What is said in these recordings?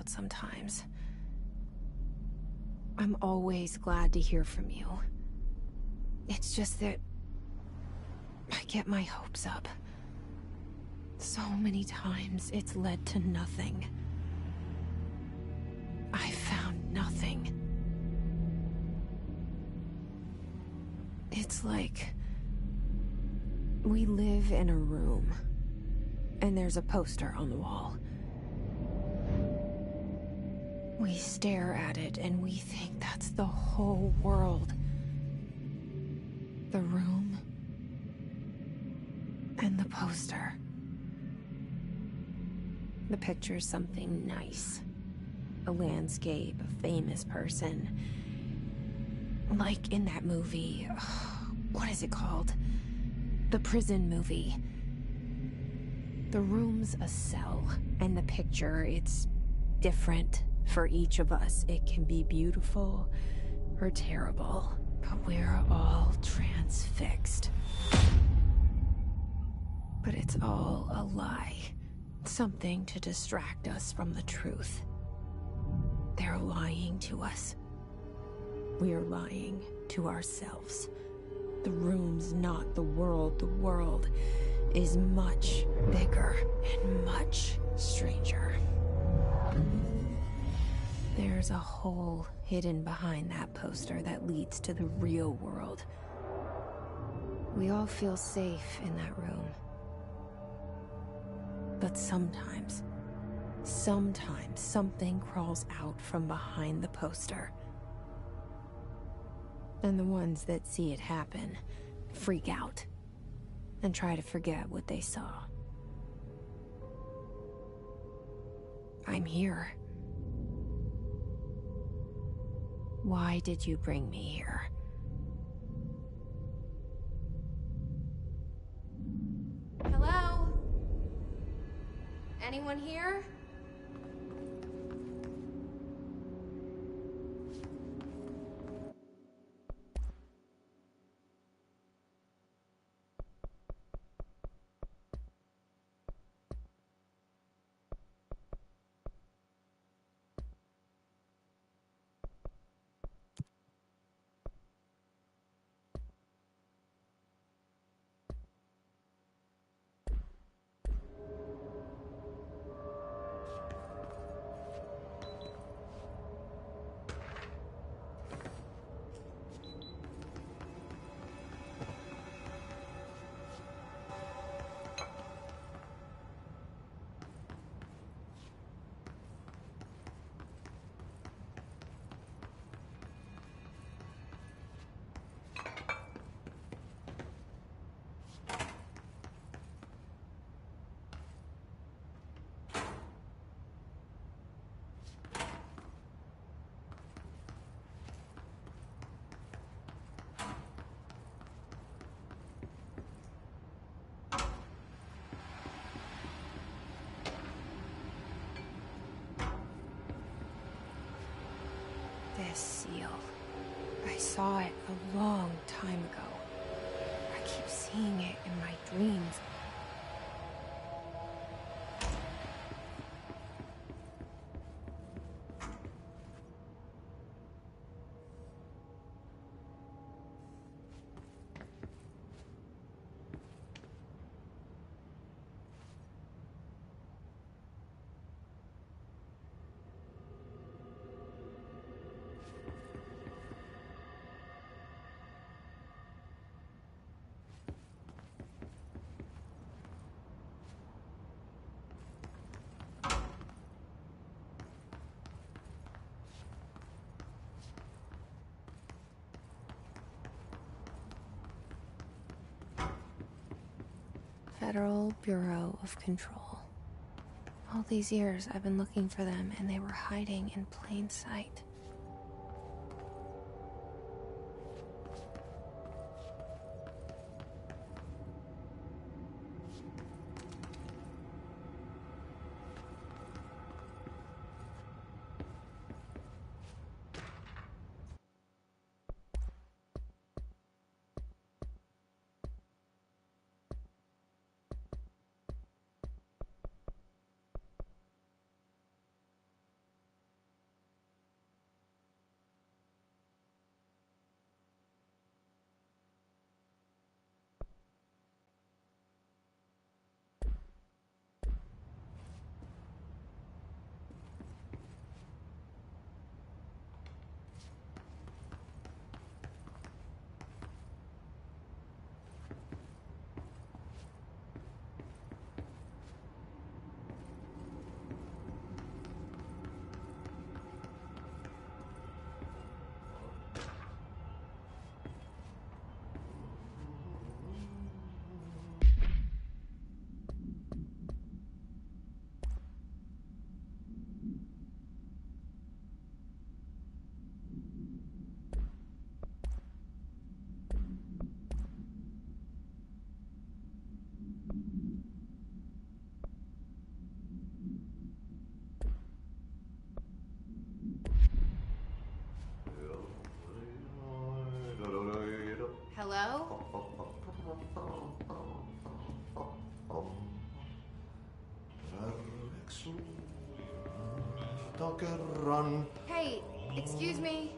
out sometimes. I'm always glad to hear from you. It's just that I get my hopes up. So many times it's led to nothing. I found nothing. It's like we live in a room, and there's a poster on the wall. We stare at it and we think that's the whole world. The room and the poster. The picture's something nice. A landscape, a famous person. Like in that movie, what is it called? The prison movie. The room's a cell, and the picture, it's different for each of us. It can be beautiful or terrible, but we're all transfixed. But it's all a lie. Something to distract us from the truth. They're lying to us. We're lying to ourselves. The room's not the world. The world is much bigger and much stranger. There's a hole hidden behind that poster that leads to the real world. We all feel safe in that room. But sometimes something crawls out from behind the poster. And the ones that see it happen freak out and try to forget what they saw. I'm here. Why did you bring me here? Hello? Anyone here? This seal. I saw it a long time ago. I keep seeing it in my dreams. Federal Bureau of Control. All these years I've been looking for them and they were hiding in plain sight. Kerran. Hey, excuse me.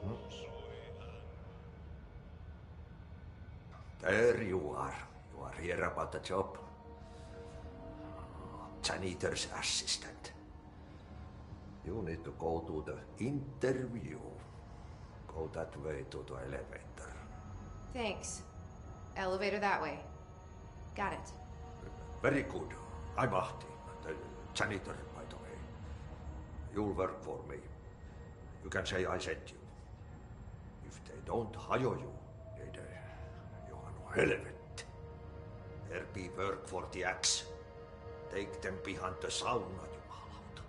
There you are. You are here about the job. Janitor's assistant. You need to go to the interview. Go that way to the elevator. Thanks. Elevator that way. Got it. Very good. I'm Ahti, the janitor, by the way. You'll work for me. You can say I sent you. If they don't hire you, you are no helvet. There be work for the axe. Take them behind the sauna, jumalauta.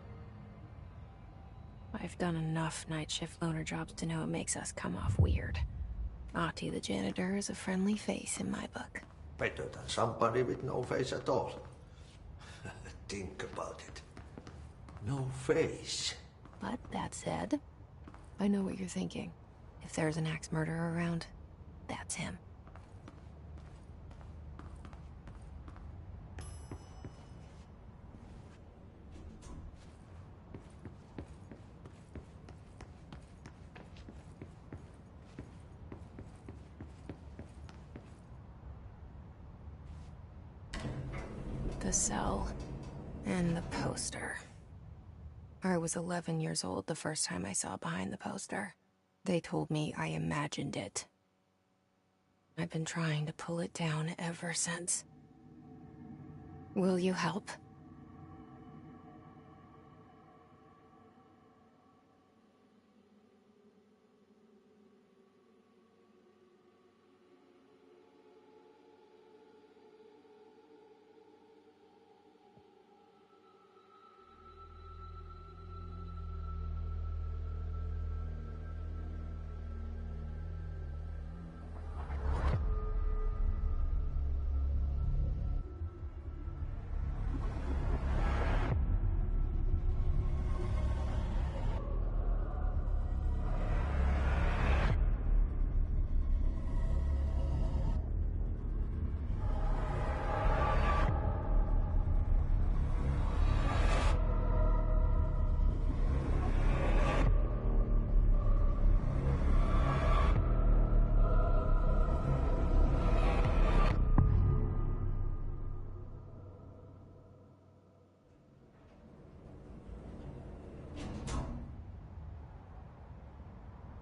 I've done enough night shift loner jobs to know it makes us come off weird. Ahti the janitor is a friendly face in my book. Better than somebody with no face at all. Think about it. No face. But that said, I know what you're thinking. If there's an axe murderer around, that's him. The cell. And the poster. I was 11 years old the first time I saw behind the poster. They told me I imagined it. I've been trying to pull it down ever since. Will you help?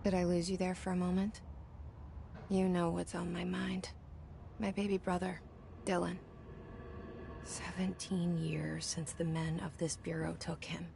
Did I lose you there for a moment? You know what's on my mind. My baby brother, Dylan. 17 years since the men of this bureau took him.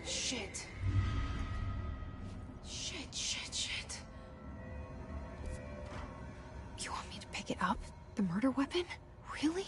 Shit. Shit. You want me to pick it up? The murder weapon? Really?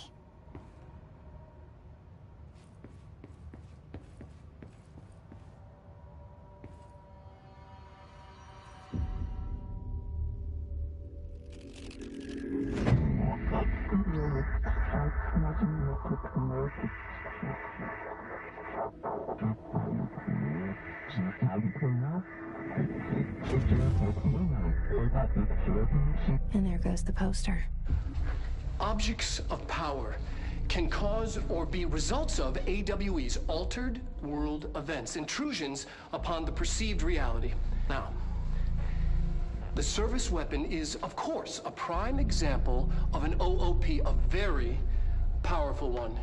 And there goes the poster. Objects of power can cause or be results of AWE's altered world events, intrusions upon the perceived reality. Now, the service weapon is, of course, a prime example of an OOP, a very powerful one.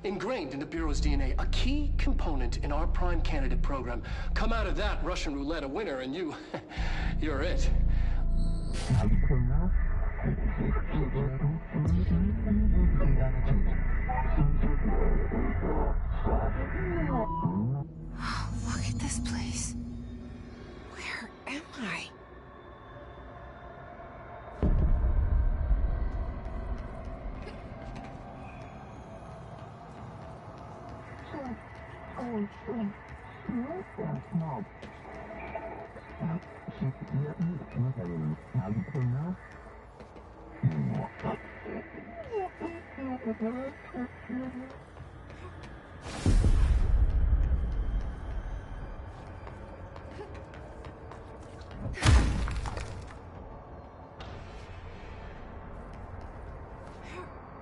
Ingrained in the Bureau's DNA, a key component in our prime candidate program. Come out of that Russian roulette a winner, and you're it. Look at this place. Where am I?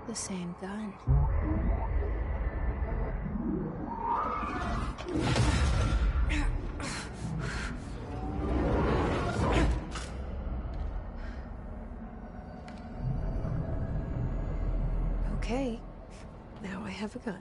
The same gun. Okay, now I have a gun.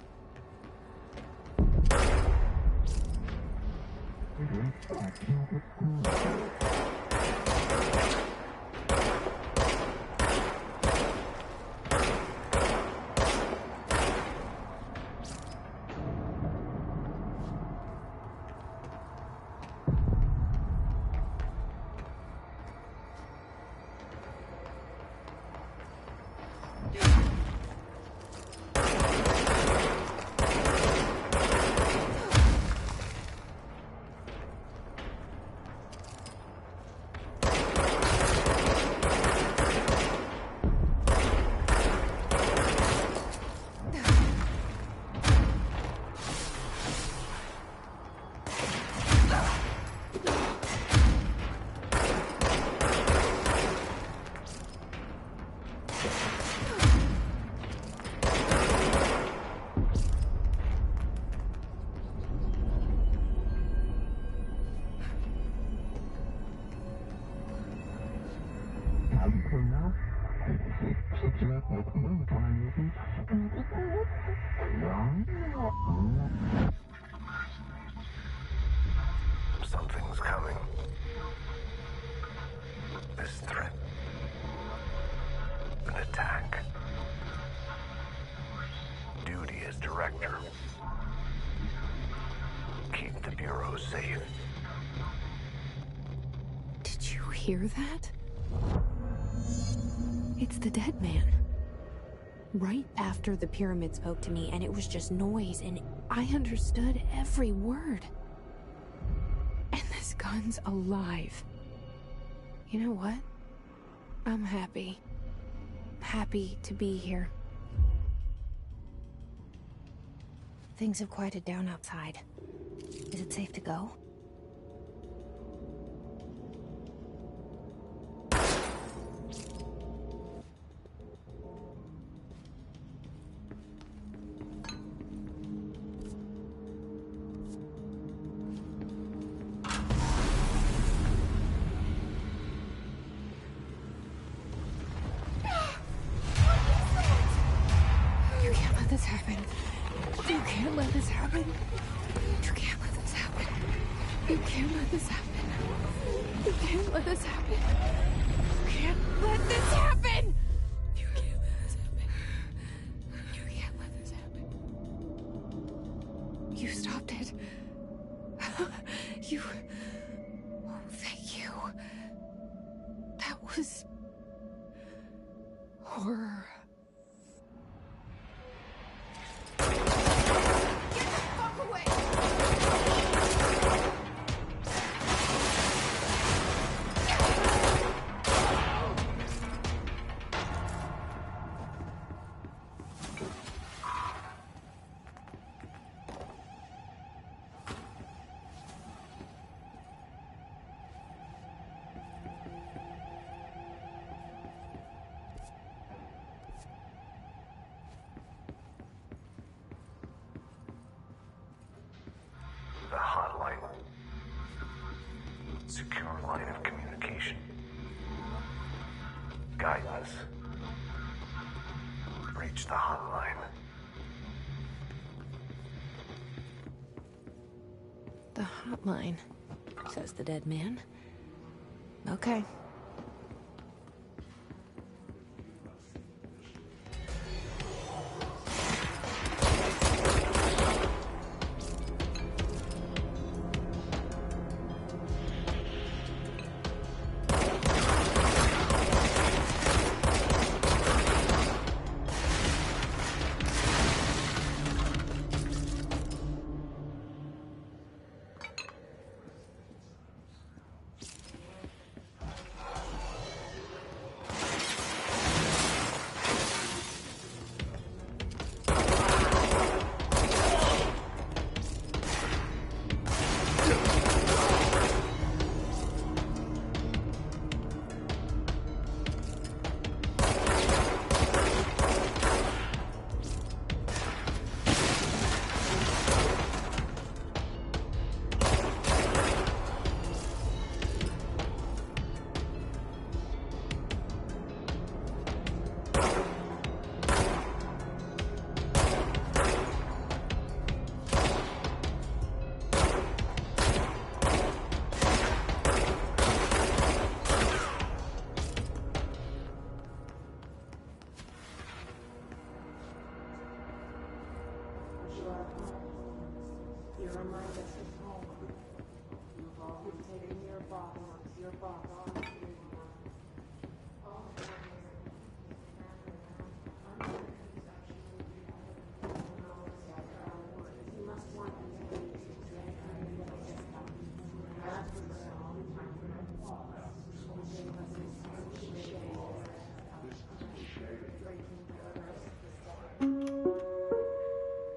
Something's coming. This threat. An attack. Duty as director. Keep the Bureau safe. Did you hear that? It's the dead man. Right after the pyramid spoke to me, and it was just noise, and I understood every word. And this gun's alive. You know what? I'm happy. Happy to be here. Things have quieted down outside. Is it safe to go? Titans. Reach the hotline. The hotline, says the dead man. Okay.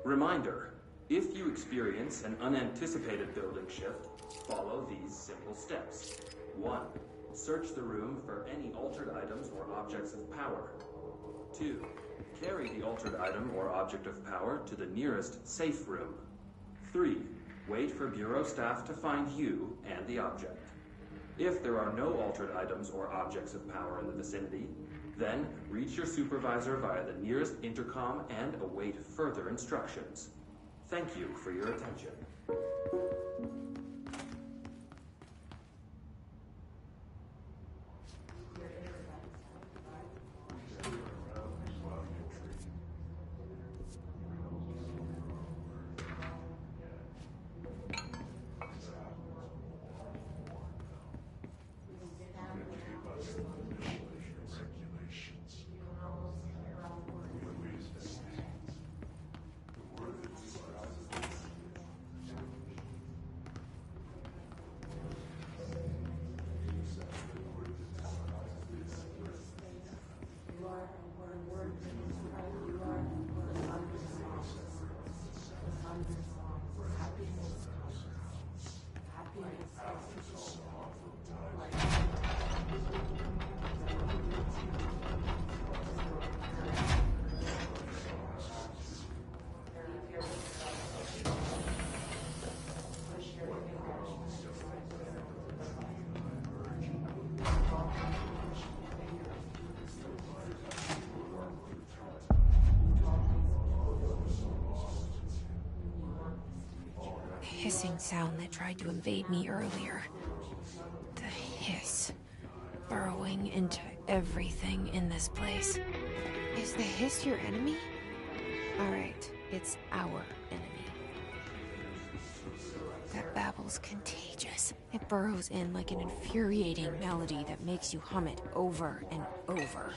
Reminder, if you experience an unanticipated building shift, follow these simple steps. 1. Search the room for any altered items or objects of power. 2. Carry the altered item or object of power to the nearest safe room. 3. Wait for Bureau staff to find you and the object. If there are no altered items or objects of power in the vicinity, then reach your supervisor via the nearest intercom and await further instructions. Thank you for your attention. Hissing sound that tried to invade me earlier. The hiss. Burrowing into everything in this place. Is the hiss your enemy? Alright, it's our enemy. That babble's contagious. It burrows in like an infuriating melody that makes you hum it over and over.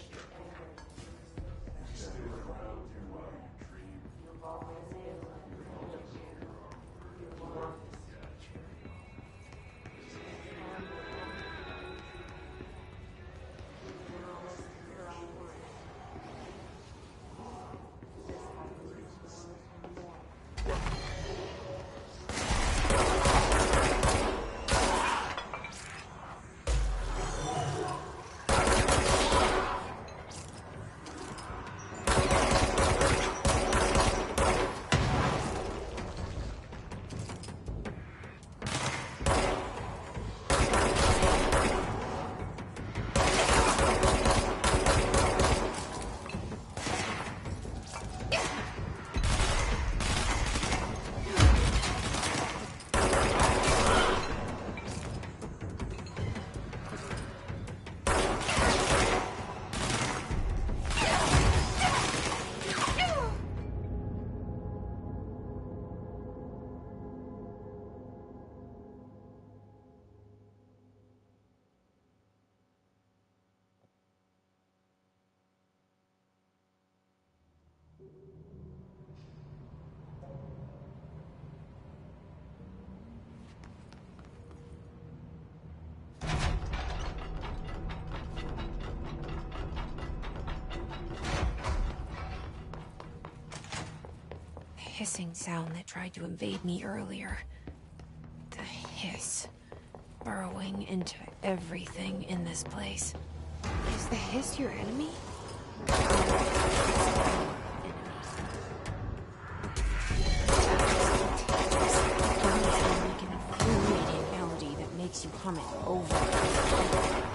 hissing sound that tried to invade me earlier. The hiss. Burrowing into everything in this place. Is the hiss your enemy? Like an infuriating melody that makes you hum it over and over.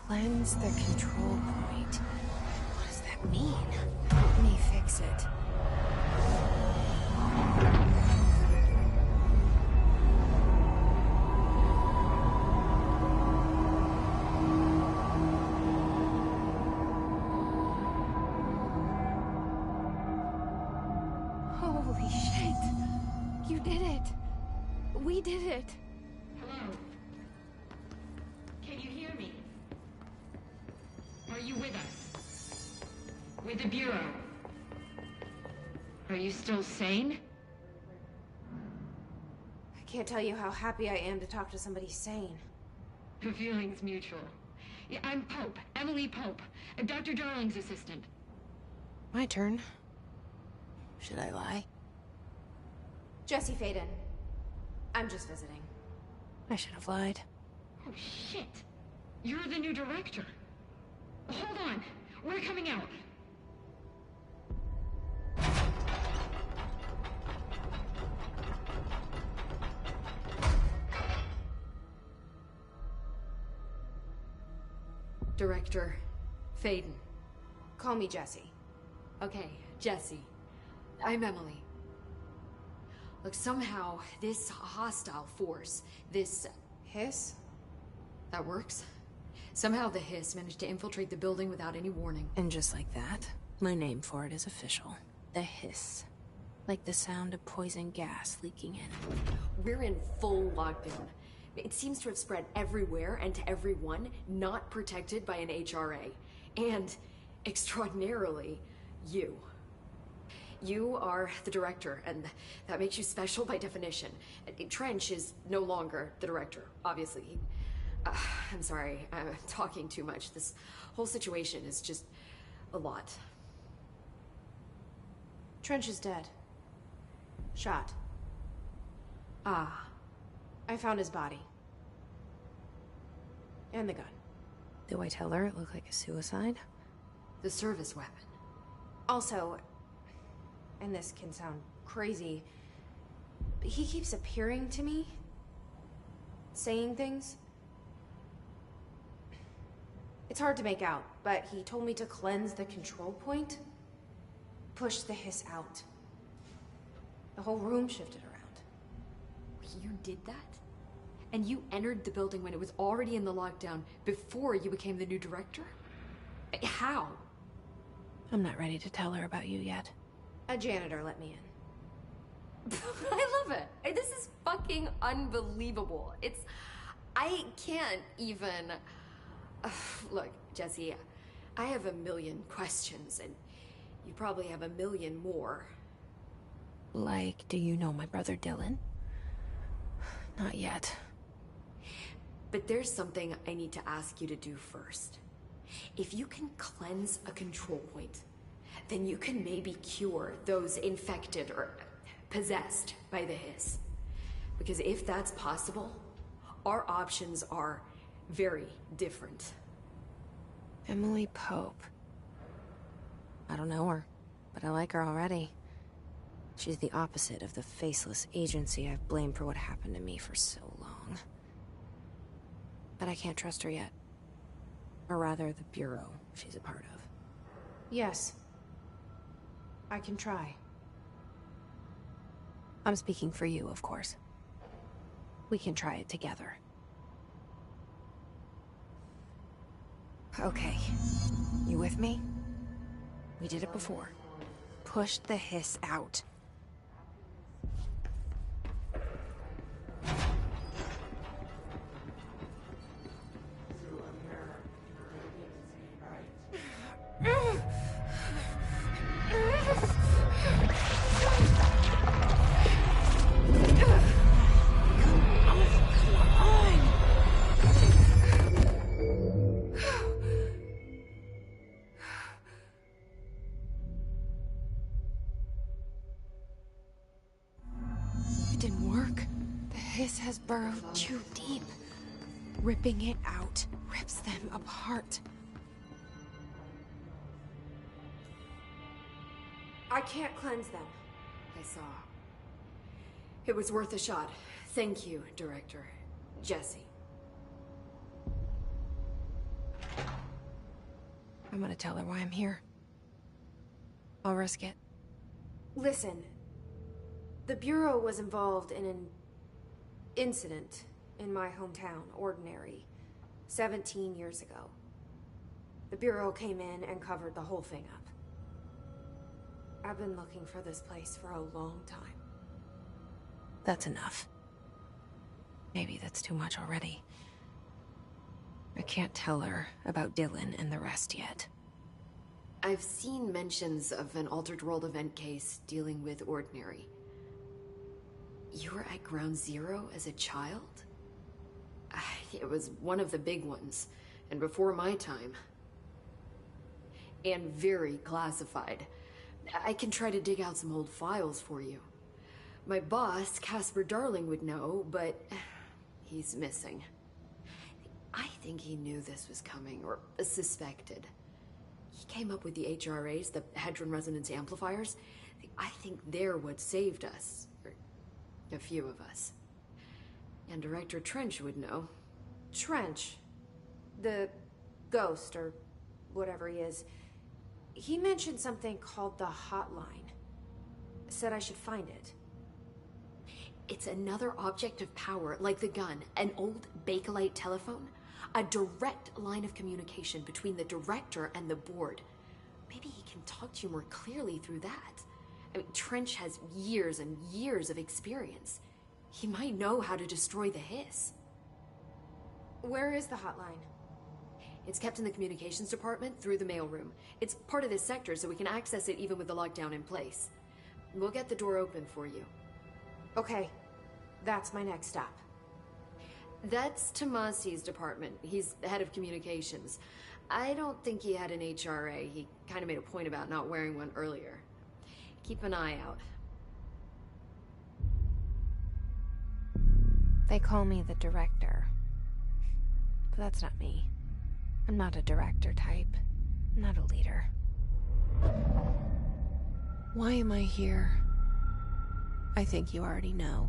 Cleanse the control point. What does that mean? Let me fix it. Holy shit! You did it! We did it! Hello? Can you hear me? Are you with us? With the Bureau? Are you still sane? I can't tell you how happy I am to talk to somebody sane. The feeling's mutual. Yeah, I'm Pope, Emily Pope, Dr. Darling's assistant. My turn. Should I lie? Jesse Faden. I'm just visiting. I should have lied. Oh, shit. You're the new director. Hold on. We're coming out. Director Faden. Call me Jesse. Okay, Jesse. I'm Emily. Look, somehow this hostile force, this... Hiss? That works. Somehow the hiss managed to infiltrate the building without any warning. And just like that, my name for it is official. The hiss. Like the sound of poison gas leaking in. We're in full lockdown. It seems to have spread everywhere and to everyone not protected by an HRA. And, extraordinarily, you. You are the director, and that makes you special by definition. Trench is no longer the director, obviously. I'm sorry, I'm talking too much. This whole situation is just a lot. Trench is dead. Shot. Ah. I found his body. And the gun. Do I tell her it looked like a suicide? The service weapon. Also, and this can sound crazy, but he keeps appearing to me, saying things. It's hard to make out, but he told me to cleanse the control point, push the hiss out. The whole room shifted around. You did that? And you entered the building when it was already in the lockdown before you became the new director? How? I'm not ready to tell her about you yet. A janitor let me in. I love it. This is fucking unbelievable. I can't even... Look, Jesse, I have a million questions, and you probably have a million more. Like, do you know my brother Dylan? Not yet. But there's something I need to ask you to do first. If you can cleanse a control point, then you can maybe cure those infected or possessed by the hiss. Because if that's possible, our options are very different. Emily Pope. I don't know her, but I like her already. She's the opposite of the faceless agency I've blamed for what happened to me for so long. But I can't trust her yet. Or rather, the Bureau she's a part of. Yes. I can try. I'm speaking for you, of course. We can try it together. Okay. You with me? We did it before. Push the hiss out. It didn't work. The hiss has burrowed too deep. Ripping it out rips them apart. I can't cleanse them. I saw. It was worth a shot. Thank you, Director. Jesse. I'm gonna tell her why I'm here. I'll risk it. Listen. The Bureau was involved in an incident in my hometown, Ordinary, 17 years ago. The Bureau came in and covered the whole thing up. I've been looking for this place for a long time. That's enough. Maybe that's too much already. I can't tell her about Dylan and the rest yet. I've seen mentions of an Altered World event case dealing with Ordinary. You were at Ground Zero as a child? It was one of the big ones, and before my time. And very classified. I can try to dig out some old files for you. My boss, Casper Darling, would know, but he's missing. I think he knew this was coming, or suspected. He came up with the HRAs, the Hadron Resonance Amplifiers. I think they're what saved us. Or a few of us. And Director Trench would know. Trench? The ghost, or whatever he is. He mentioned something called the Hotline. Said I should find it. It's another object of power, like the gun, an old Bakelite telephone. A direct line of communication between the director and the board. Maybe he can talk to you more clearly through that. I mean, Trench has years and years of experience. He might know how to destroy the hiss. Where is the hotline? It's kept in the communications department through the mailroom. It's part of this sector, so we can access it even with the lockdown in place. We'll get the door open for you. Okay. That's my next stop. That's Tomasi's department. He's the head of communications. I don't think he had an HRA. He kind of made a point about not wearing one earlier. Keep an eye out. They call me the director. But that's not me. I'm not a director type. I'm not a leader. Why am I here? I think you already know.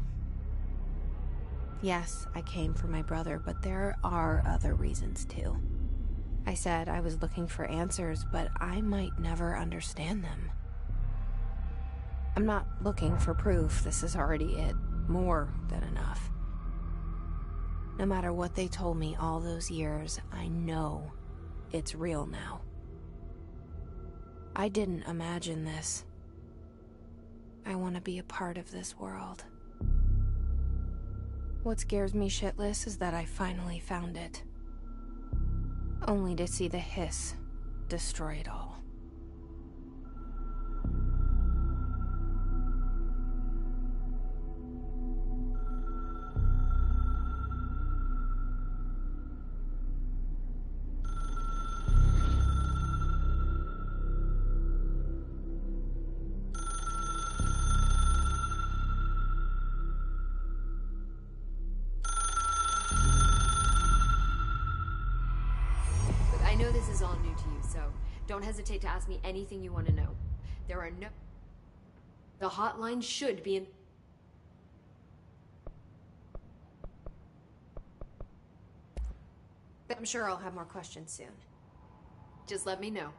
Yes, I came for my brother, but there are other reasons too. I said I was looking for answers, but I might never understand them. I'm not looking for proof. This is already it. More than enough. No matter what they told me all those years, I know it's real now. I didn't imagine this. I want to be a part of this world. What scares me shitless is that I finally found it. Only to see the hiss destroy it all. I know this is all new to you, so don't hesitate to ask me anything you want to know. There are no... The hotline should be in... I'm sure I'll have more questions soon. Just let me know.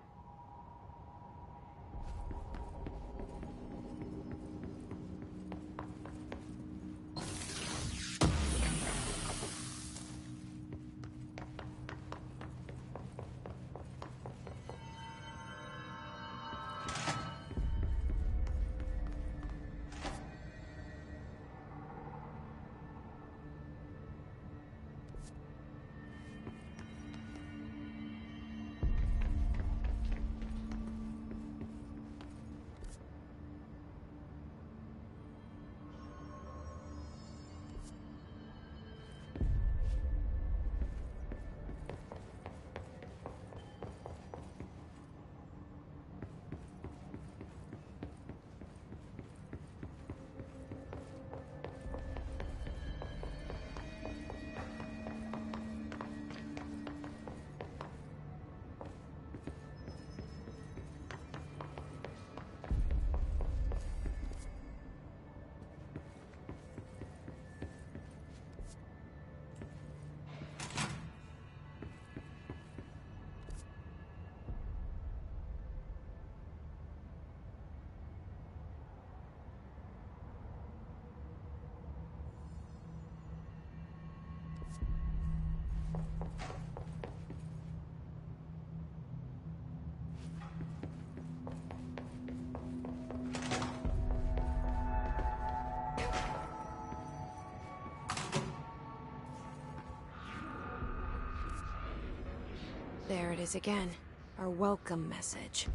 There it is again. Our welcome message.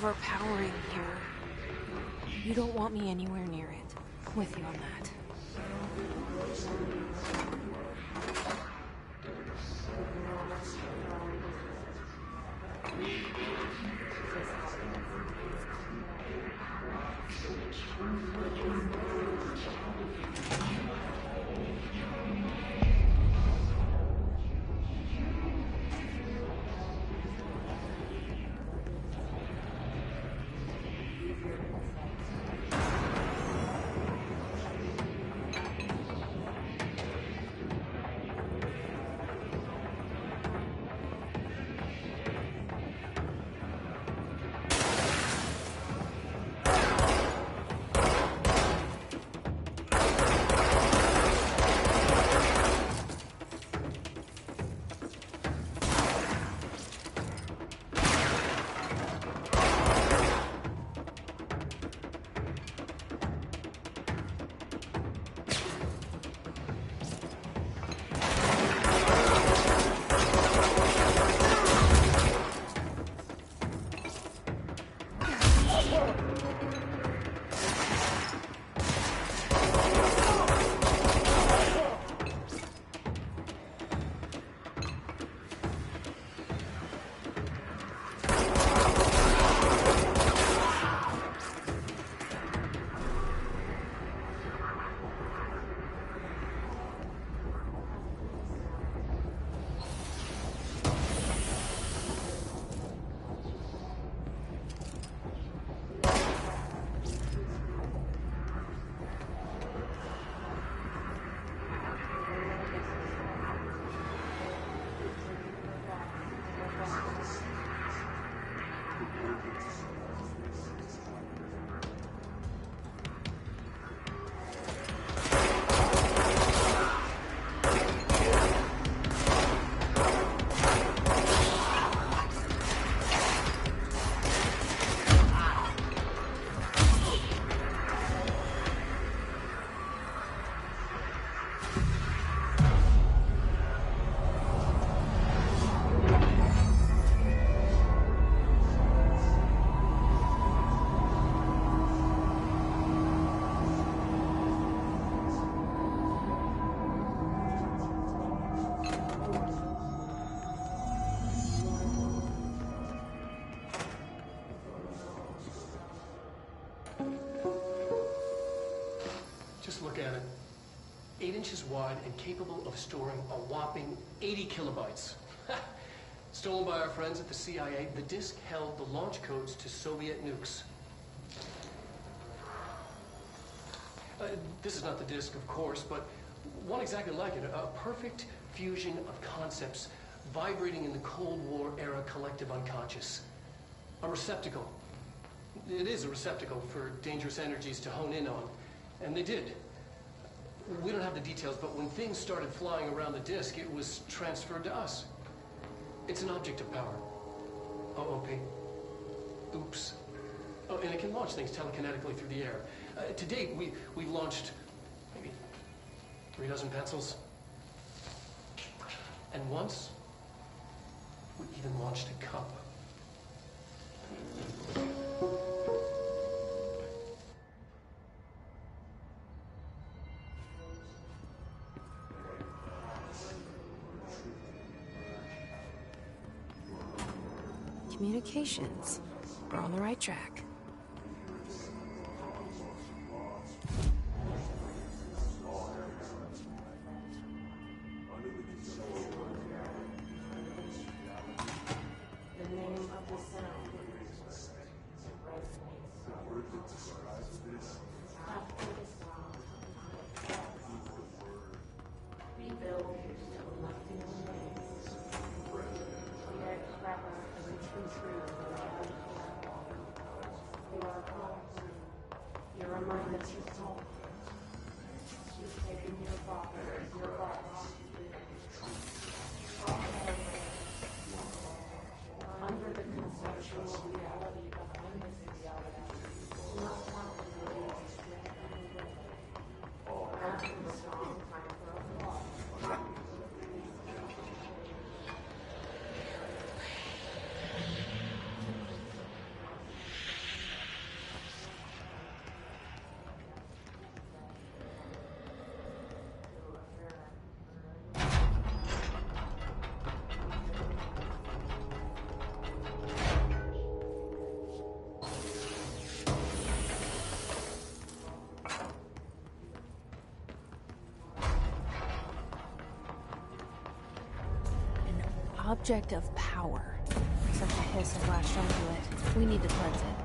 overpowering here. You don't want me anywhere near it. With you on that. Look at it. 8 inches wide and capable of storing a whopping 80 kilobytes. Stolen by our friends at the CIA, the disk held the launch codes to Soviet nukes. This is not the disk, of course, but one exactly like it. A perfect fusion of concepts vibrating in the Cold War era collective unconscious. A receptacle. It is a receptacle for dangerous energies to hone in on. And they did. We don't have the details, but when things started flying around the disk, it was transferred to us. It's an object of power. OOP. Oops. Oh, and it can launch things telekinetically through the air. To date, we've launched maybe 3 dozen pencils. And once, we even launched a cup. Communications. We're on the right track. object of power. Such a hiss had latched onto it. We need to cleanse it.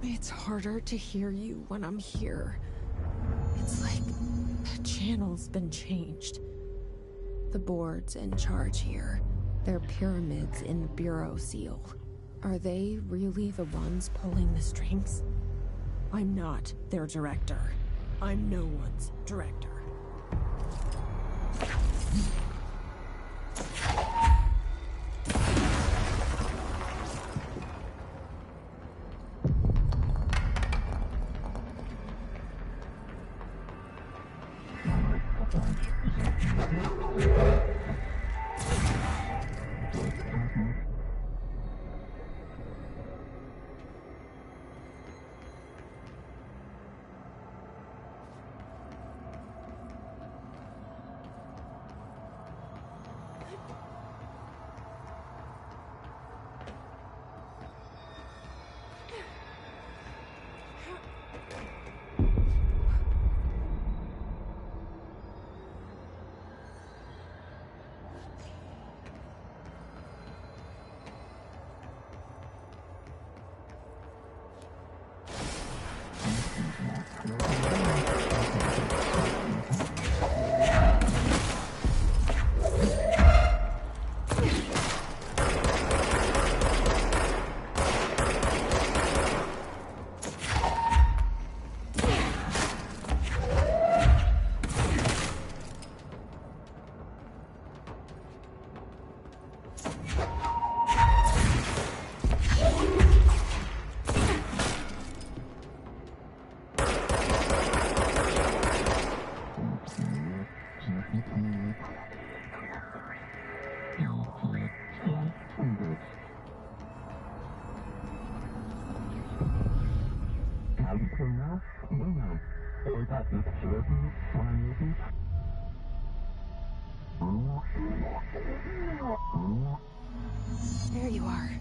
It's harder to hear you when I'm here. It's like the channel's been changed. The board's in charge here. They're pyramids in the Bureau seal. Are they really the ones pulling the strings? I'm not their director. I'm no one's director. There you are.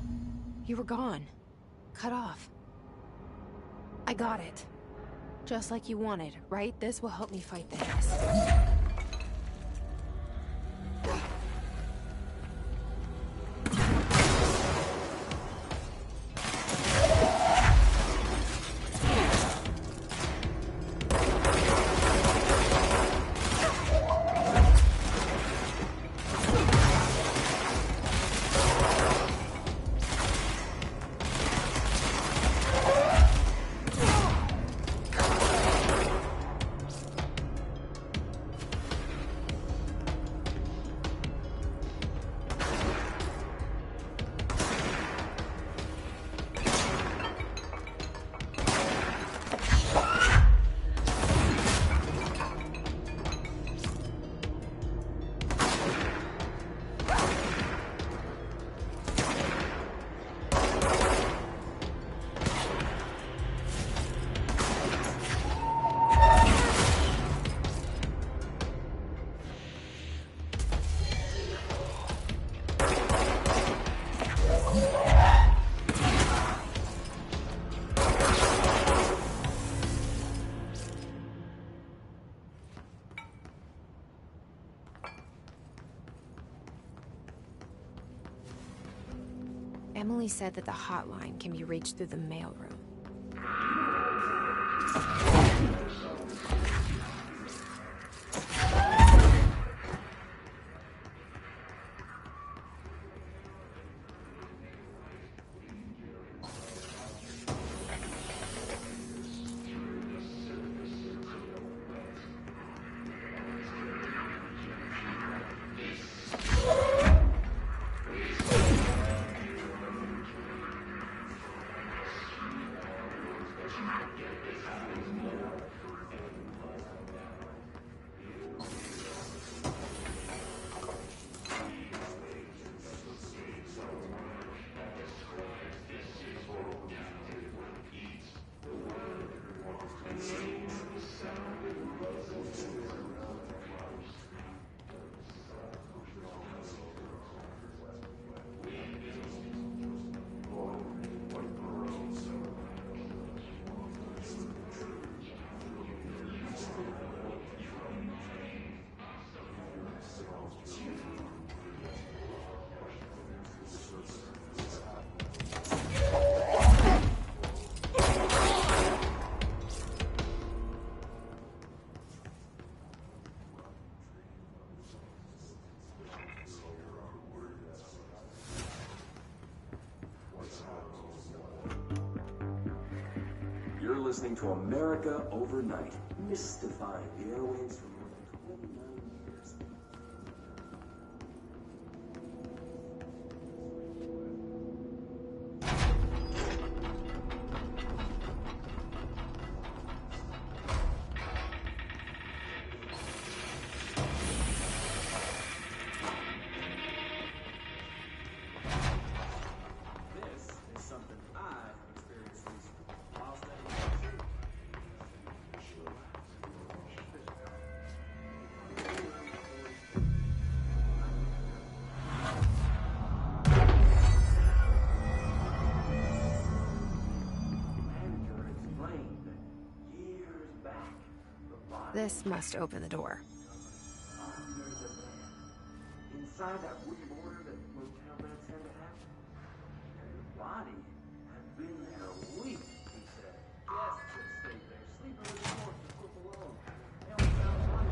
You were gone. Cut off. I got it. Just like you wanted, right? This will help me fight the hiss. Emily said that the hotline can be reached through the mailroom. You're listening to America Overnight, mystifying the airwaves for more than 29 years. This is something I've experienced recently. While studying manager explained that years back, the body This must open the door. under the bed, inside that wooden border that motel beds tend to have, and the body had been there weeks, he said. Guests had stayed there, sleeping with the doors to sleep alone. They only found the body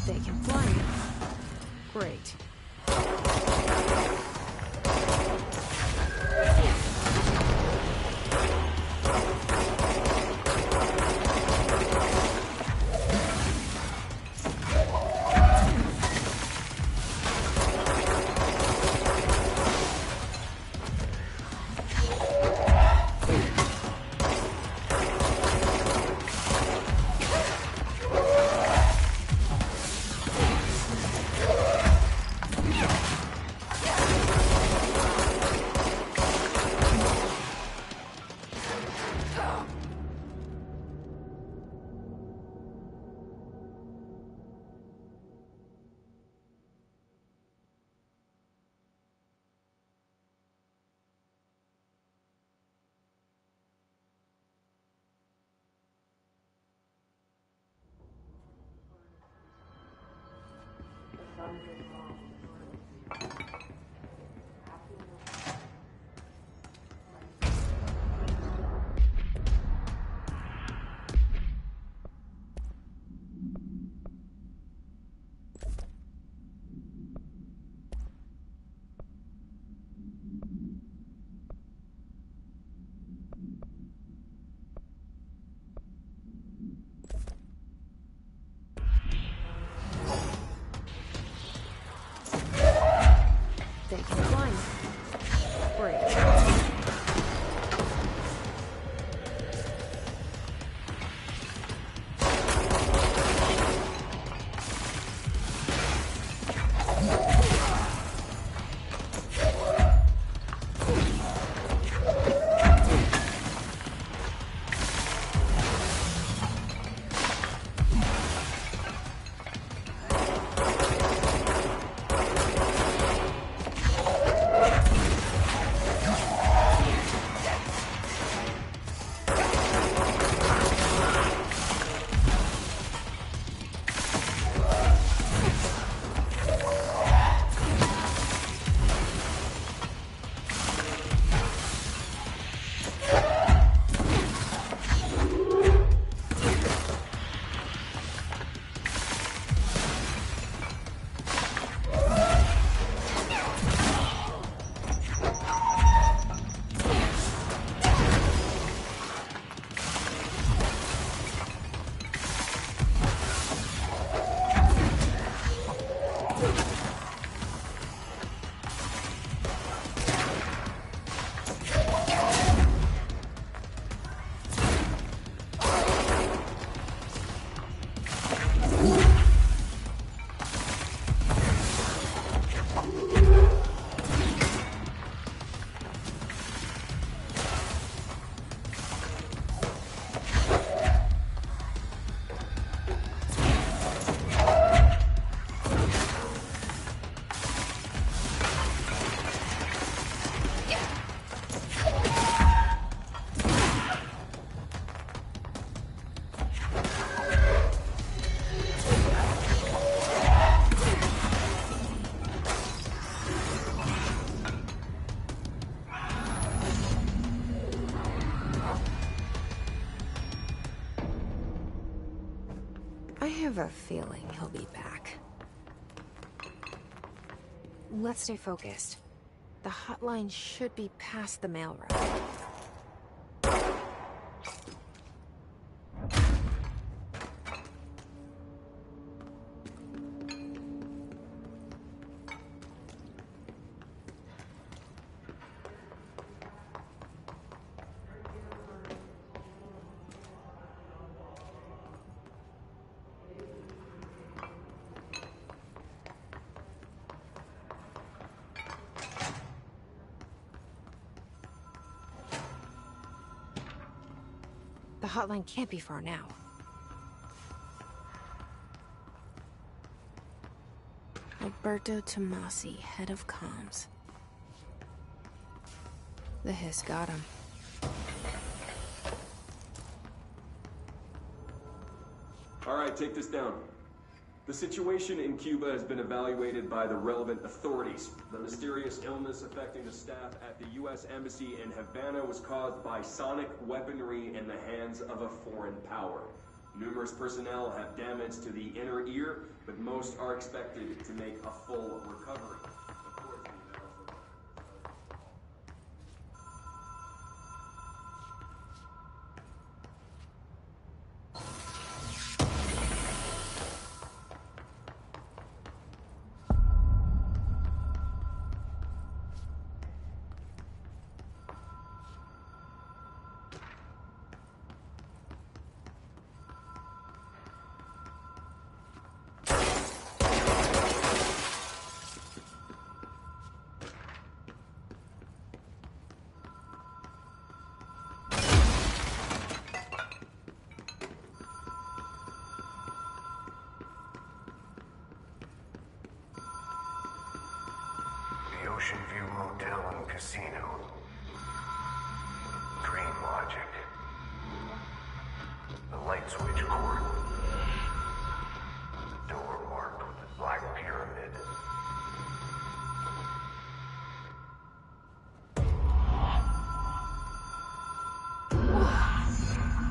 They can fly now. Great. They can climb. Great. have a feeling he'll be back. Let's stay focused. The hotline should be past the mailroom. The hotline can't be far now. Alberto Tomasi, head of comms. The hiss got him. All right, take this down. The situation in Cuba has been evaluated by the relevant authorities. The mysterious illness affecting the staff at the U.S. Embassy in Havana was caused by sonic weaponry in the hands of a foreign power. Numerous personnel have damage to the inner ear, but most are expected to make a full recovery. Of course, the medical- The Ocean View Motel and Casino. Dream logic. The light switch cord. The door marked with the Black Pyramid.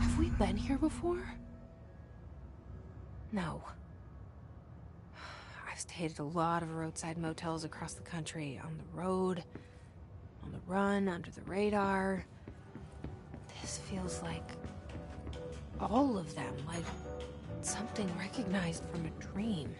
Have we been here before? No. I've stayed at a lot of roadside motels across the country, on the road, on the run, under the radar. This feels like all of them, like something recognized from a dream.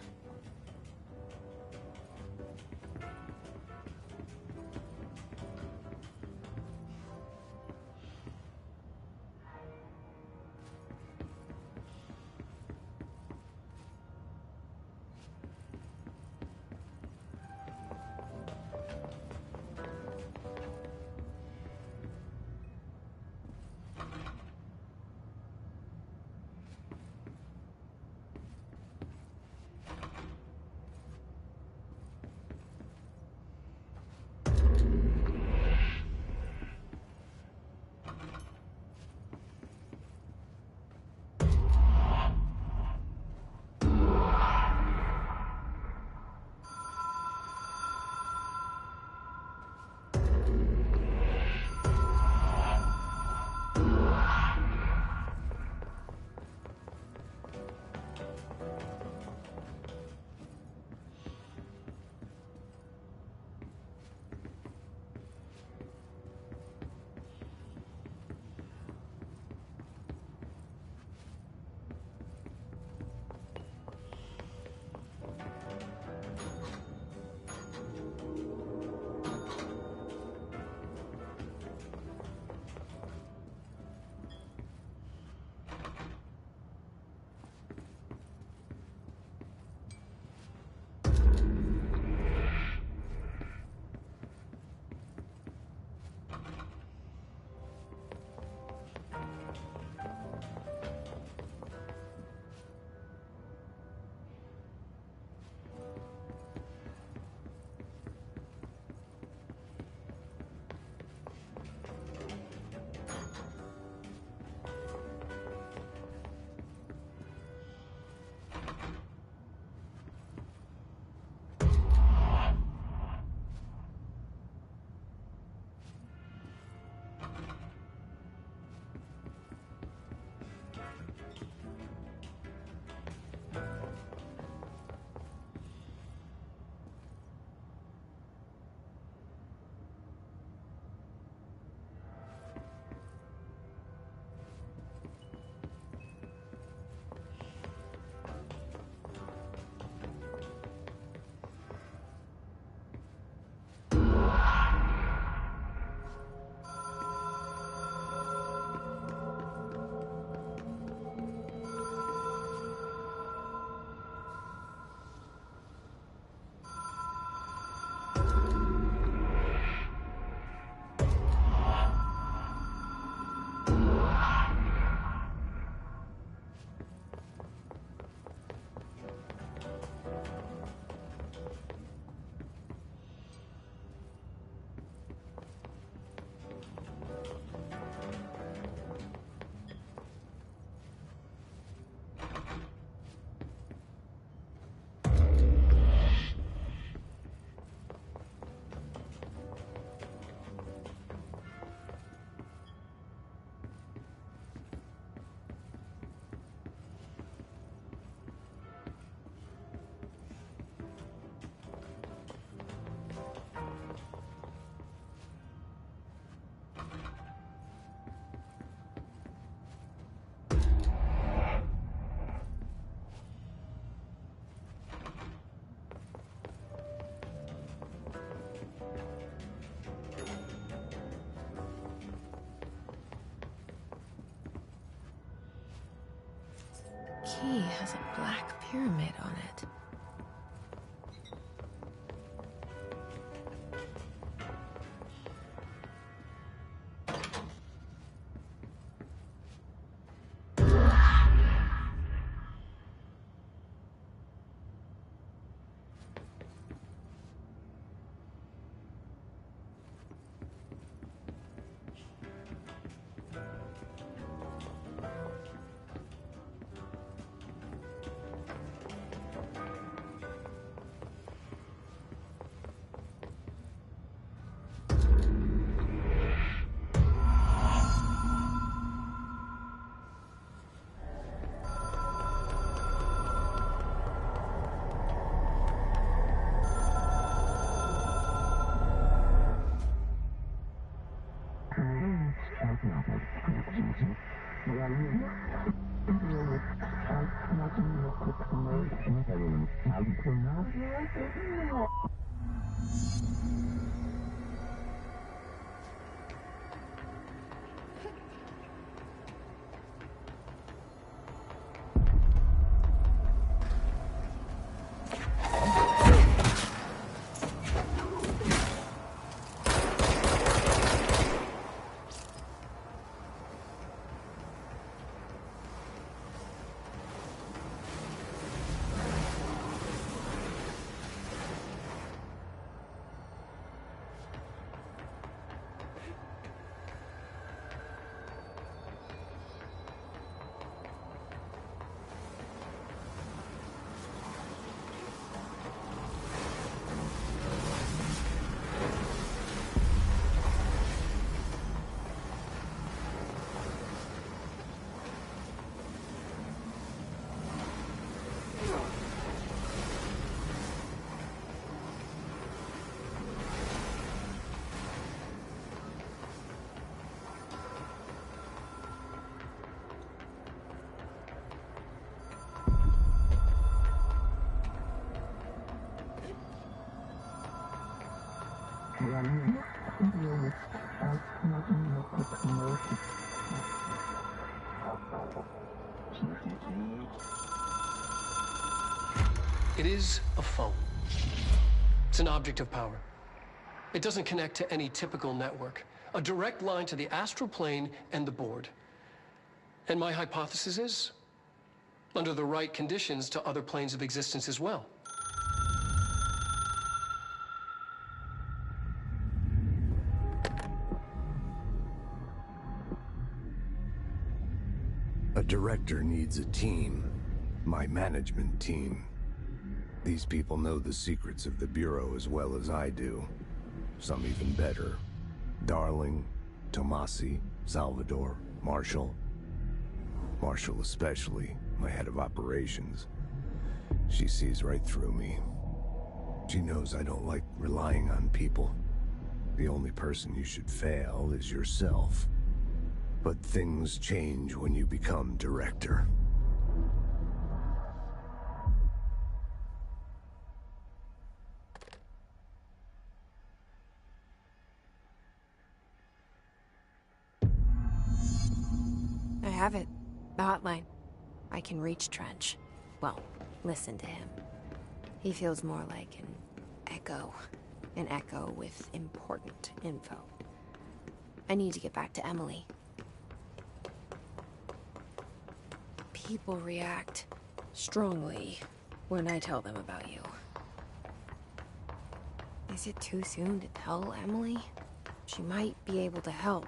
has a black pyramid on it. It is a phone. It's an object of power. It doesn't connect to any typical network. A direct line to the astral plane and the board. And my hypothesis is, under the right conditions, to other planes of existence as well. A director needs a team. My management team. These people know the secrets of the Bureau as well as I do. Some even better. Darling, Tomasi, Salvador, Marshall. Marshall especially, my head of operations. She sees right through me. She knows I don't like relying on people. The only person you should fail is yourself. But things change when you become director. I have it. The hotline. I can reach Trench. Well, listen to him. He feels more like an echo. An echo with important info. I need to get back to Emily. People react strongly when I tell them about you. Is it too soon to tell Emily? She might be able to help.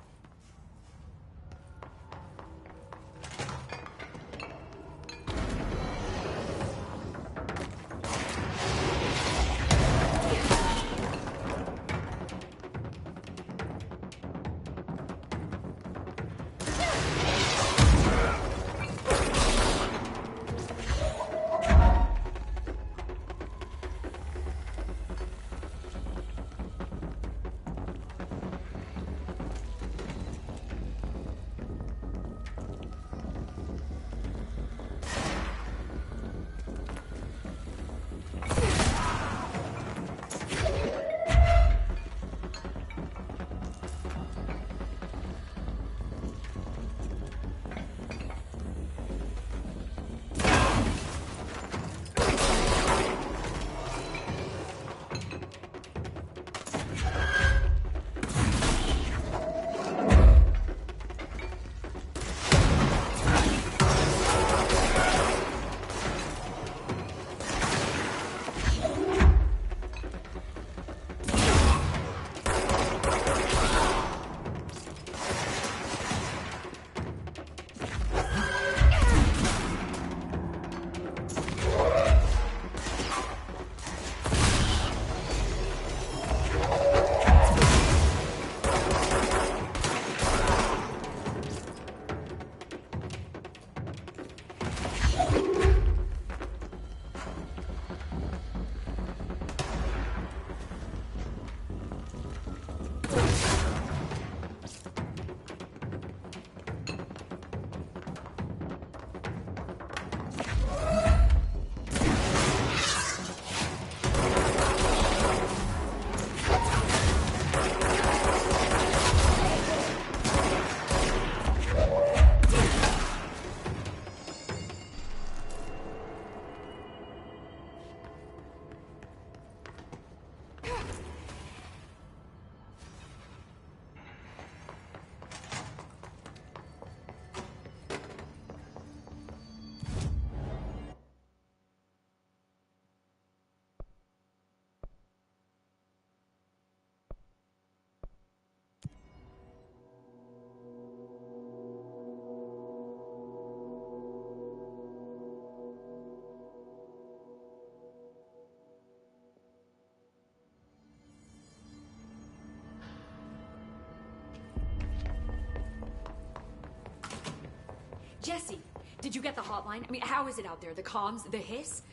Jesse, did you get the hotline? I mean, how is it out there? The comms, the hiss?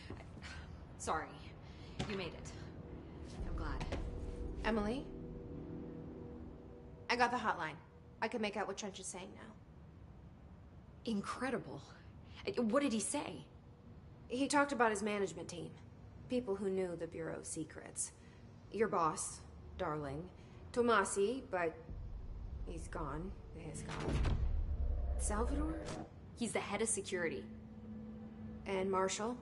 Sorry. You made it. I'm glad. Emily? I got the hotline. I can make out what Trench is saying now. Incredible. What did he say? He talked about his management team. People who knew the Bureau's secrets. Your boss, Darling. Tomasi, but he's gone. The hiss gone. Salvador? He's the head of security. And Marshall?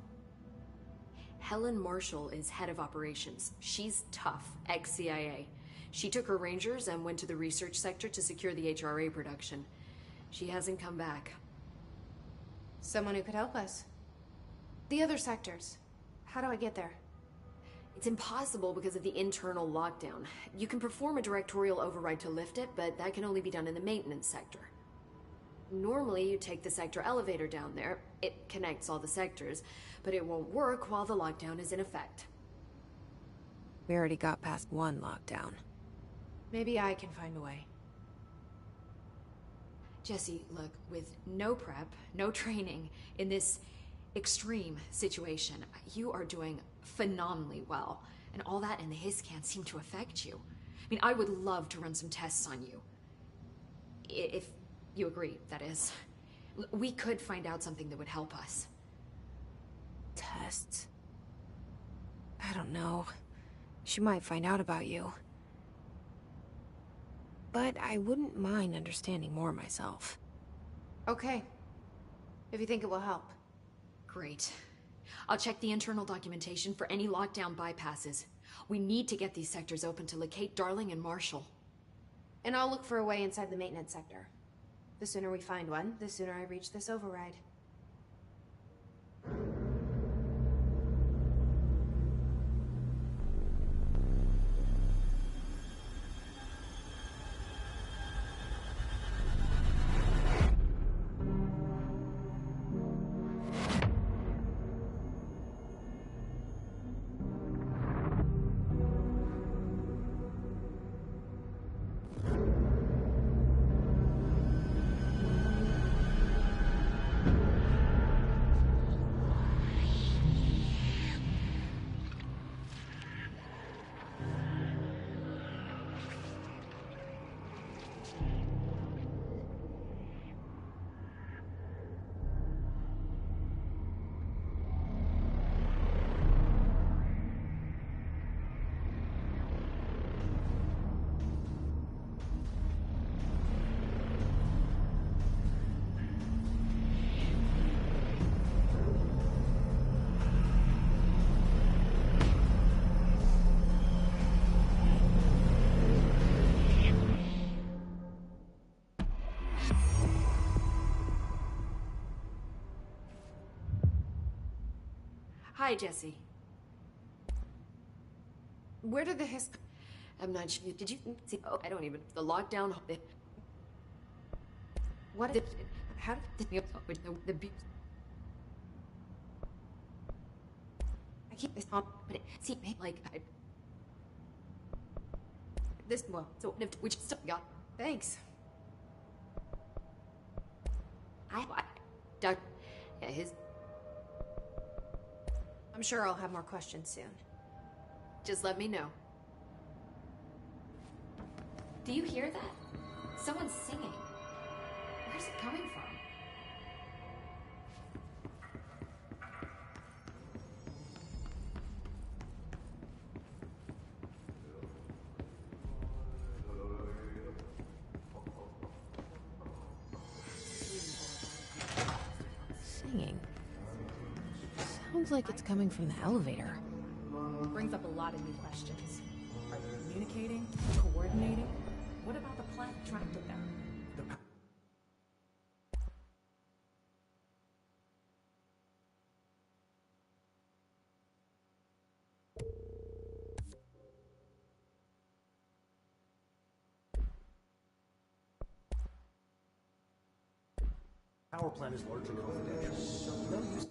Helen Marshall is head of operations. She's tough, ex-CIA. She took her Rangers and went to the research sector to secure the HRA production. She hasn't come back. Someone who could help us. The other sectors. How do I get there? It's impossible because of the internal lockdown. You can perform a directorial override to lift it, but that can only be done in the maintenance sector. Normally, you take the sector elevator down there. It connects all the sectors, but it won't work while the lockdown is in effect. We already got past one lockdown. Maybe I can find a way. Jesse, look, with no prep, no training, in this extreme situation, you are doing phenomenally well. And all that and the hiss can't seem to affect you. I mean, I would love to run some tests on you. If you agree, that is. We could find out something that would help us. Tests? I don't know. She might find out about you. But I wouldn't mind understanding more myself. Okay. If you think it will help. Great. I'll check the internal documentation for any lockdown bypasses. We need to get these sectors open to locate Darling and Marshall. And I'll look for a way inside the maintenance sector. The sooner we find one, the sooner I reach this override. Hi, Jesse. Where did the hiss... I'm not sure. Did you see? Oh, I don't even... The lockdown... What did... How did... The I keep this on... But it seemed like... This... Well, So, which still got... thanks. Doc... Yeah, his... I'm sure I'll have more questions soon. Just let me know. Do you hear that? Someone's singing. Where's it coming from? Singing. Sounds like it's coming from the elevator. Brings up a lot of new questions. Are they communicating? Coordinating? What about the planet trapped with them? Power plant is largely confidential, so no use.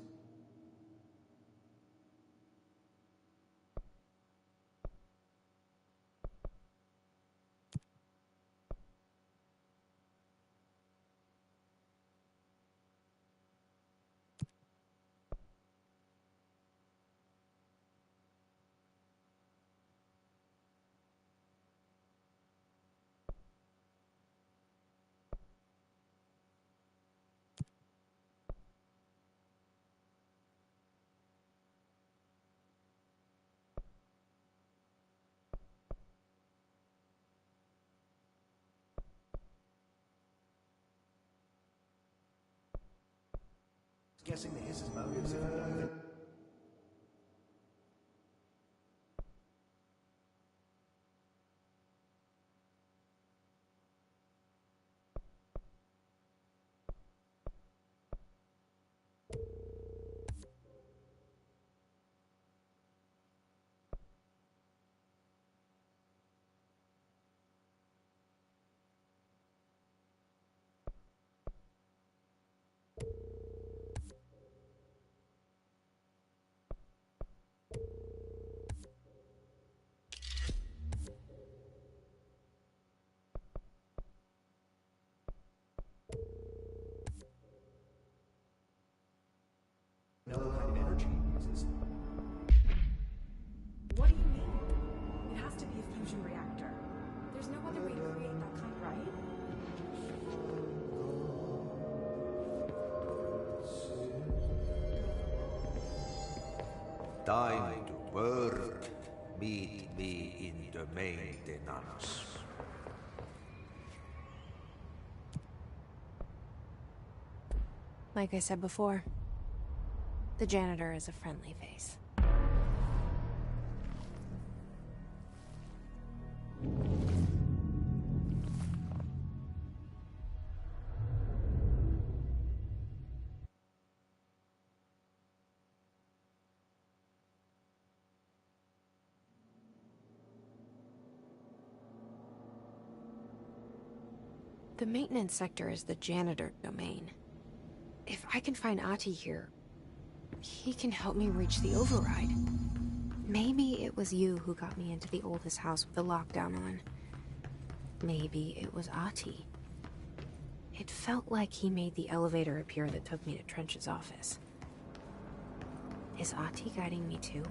Guessing the hiss's motives if we don't even... Another kind of energy uses. What do you mean? It has to be a fusion reactor. There's no other way to create that kind, right? Time to work. Meet me in the maintenance. Like I said before, the janitor is a friendly face. The maintenance sector is the janitor domain. If I can find Ahti here, he can help me reach the override. Maybe it was you who got me into the oldest house with the lockdown on. Maybe it was Ahti. It felt like he made the elevator appear that took me to Trench's office. Is Ahti guiding me too?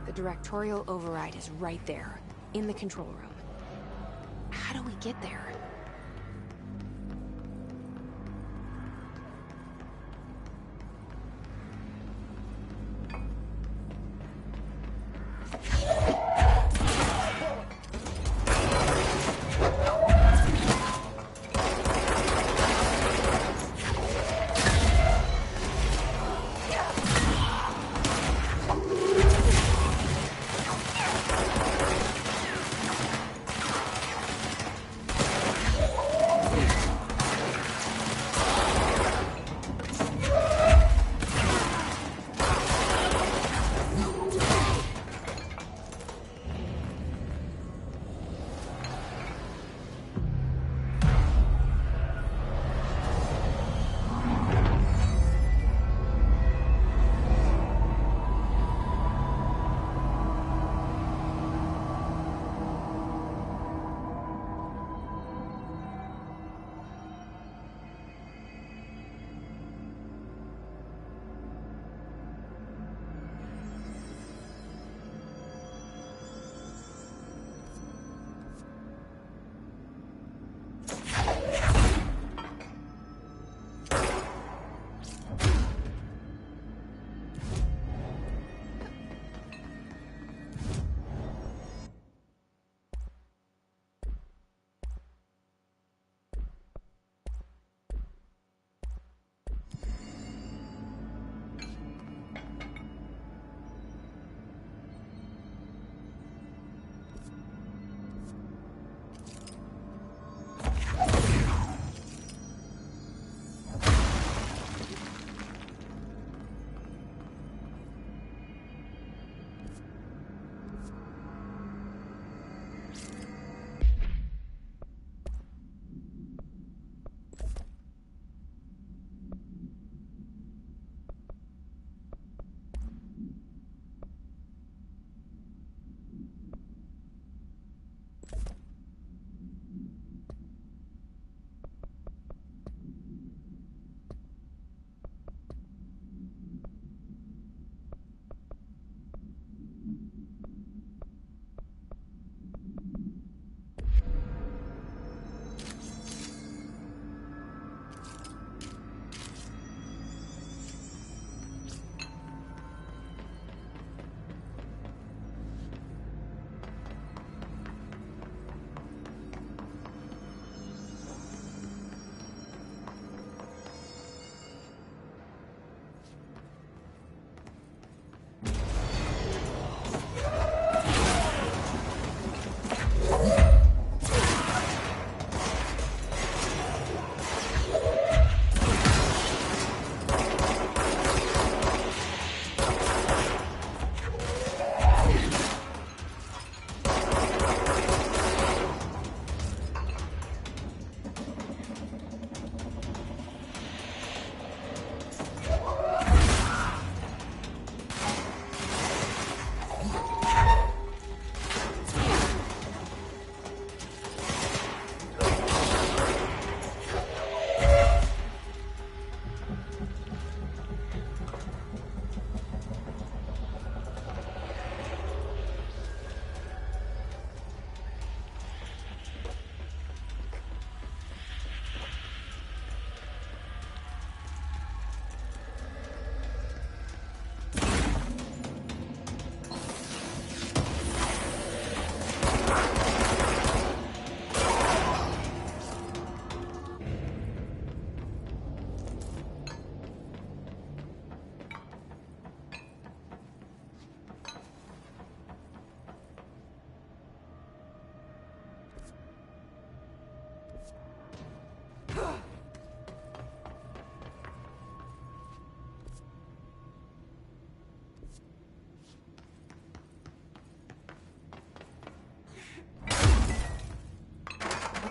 The directorial override is right there, in the control room. How do we get there?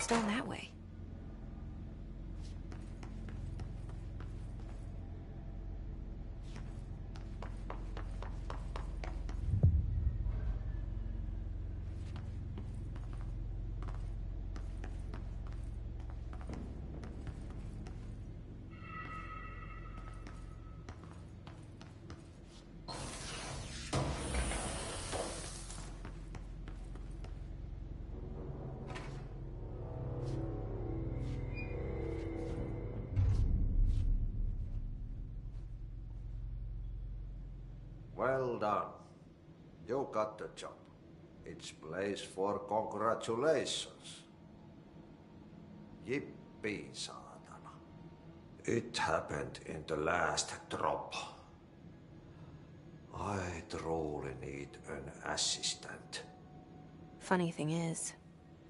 stone that way? Well done. You got the job. It's place for congratulations. Yippee, saatana. It happened in the last drop. I truly need an assistant. Funny thing is,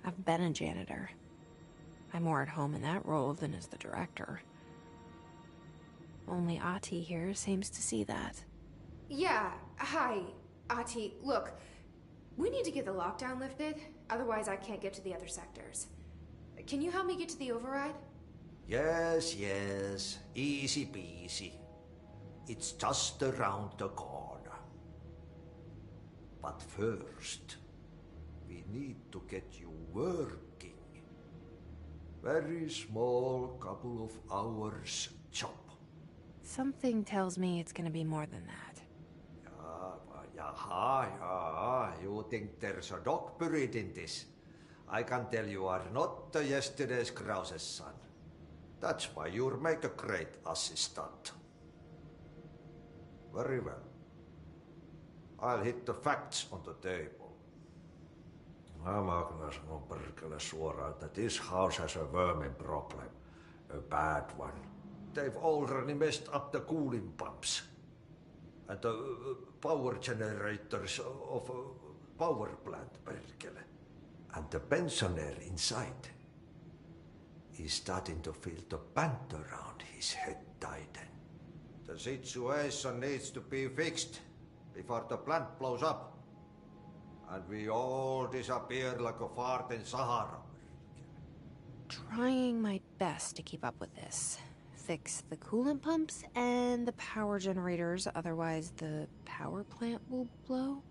I've been a janitor. I'm more at home in that role than as the director. Only Ahti here seems to see that. Yeah, hi, Ahti. Look, we need to get the lockdown lifted, otherwise I can't get to the other sectors. Can you help me get to the override? Yes, easy peasy. It's just around the corner. But first, we need to get you working. Very small, couple of hours job. Something tells me it's gonna be more than that. You think there's a dog buried in this? I can tell you are not yesterday's Krause's son. That's why you'll make a great assistant. Very well. I'll hit the facts on the table. Mä kyllä sanon perkele suoraan, that this house has a vermin problem. A bad one. They've already messed up the cooling pumps. And the power generators of a power plant, perkele. And the pensioner inside is starting to feel the band around his head tighten. The situation needs to be fixed before the plant blows up. And we all disappear like a fart in Sahara. Trying my best to keep up with this. Fix the coolant pumps and the power generators, otherwise the power plant will blow?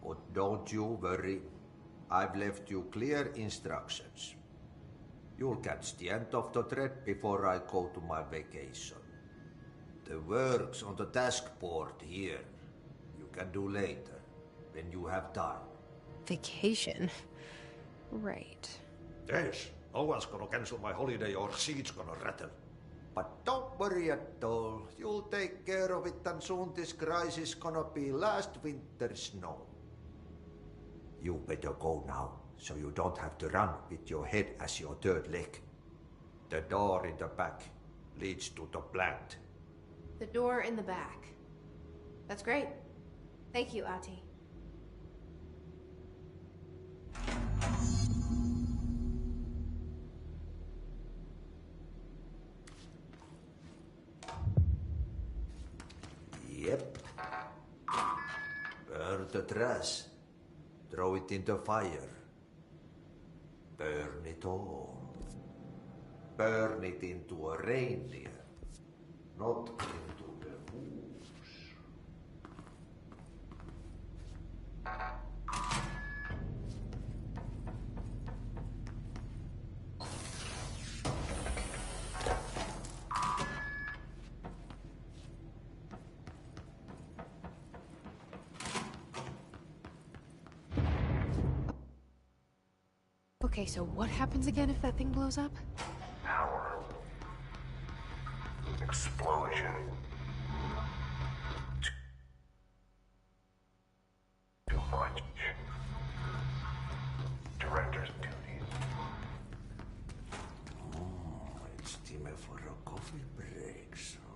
But don't you worry. I've left you clear instructions. You'll catch the end of the thread before I go to my vacation. The work's on the task board here. You can do later, when you have time. Vacation? Right. Yes, no one's gonna cancel my holiday or seat's gonna rattle. But don't worry at all. You'll take care of it and soon this crisis gonna be last winter's snow. You better go now, so you don't have to run with your head as your third leg. The door in the back leads to the plant. The door in the back. That's great. Thank you, Ahti. Yep. Burn the trash. Throw it in the fire. Burn it all. Burn it into a reindeer, not into the moose. Okay, so what happens again if that thing blows up? Power. Explosion. Too much. Director's duties. Oh, it's time for a coffee break, so...